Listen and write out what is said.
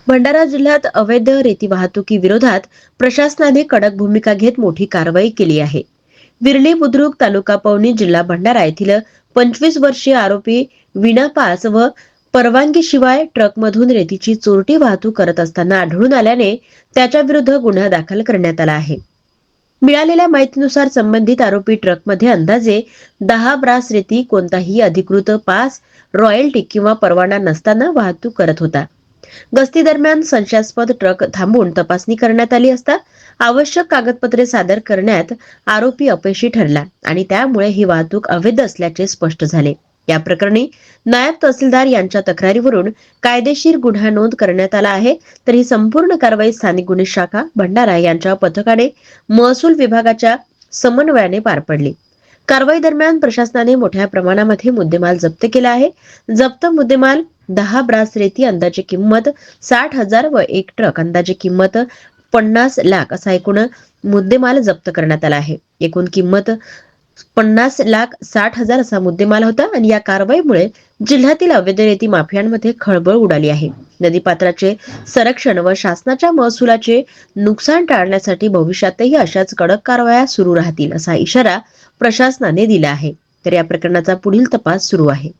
भंडारा जिल्ह्यात अवैध रेती वाहतुकी विरोधात प्रशासनाने कडक भूमिका घेत मोठी कारवाई केली आहे. विरणी बुद्रुक तालुका पवनी जिल्हा भंडारा येथील 25 वर्षीय आरोपी विनापास व परवानगीशिवाय ट्रकमधून रेतीची चोरटी वाहतूक करत असताना आढळून आल्याने त्याच्या विरुद्ध गुन्हा दाखल करण्यात आला आहे. मिळालेल्या माहितीनुसार संबंधित आरोपी ट्रकमध्ये अंदाजे 10 ब्रास रेती कोणताही अधिकृत पास, रॉयल्टी किंवा परवाना नसताना वाहतूक करत होता. गस्ती दरम्यान संशयास्पद ट्रक थांबवून तपासणी करण्यात आली असता आवश्यक कागदपत्रे सादर करण्यात आरोपी अपयशी ठरला आणि त्यामुळे ही वाहतूक अवैध असल्याचे स्पष्ट झाले. या प्रकरणी नायब तहसीलदार यांच्या तक्रारीवरून कायदेशीर गुन्हा नोंद करण्यात आला आहे. तर ही संपूर्ण कारवाई स्थानिक गुन्हे शाखा भंडारा यांच्या पथकाने महसूल विभागाच्या समन्वयाने पार पडली. कारवाई दरम्यान प्रशासनाने मोठ्या प्रमाणामध्ये मुद्देमाल जप्त केला आहे. जप्त मुद्देमाल 10 ब्रास रेती अंदाजे किंमत 60,000 व एक ट्रक अंदाजे किंमत 50 लाख असा एकूण मुद्देमाल जप्त करण्यात आला आहे. एकूण किंमत 50,60,000 असा मुद्देमाल होता आणि या कारवाईमुळे जिल्ह्यातील अवैध रेती माफियांमध्ये खळबळ उडाली आहे. नदीपात्राचे संरक्षण व शासनाच्या महसुलाचे नुकसान टाळण्यासाठी भविष्यातही अशाच कडक कारवाया सुरू राहतील असा इशारा प्रशासनाने दिला आहे. तर या प्रकरणाचा पुढील तपास सुरू आहे.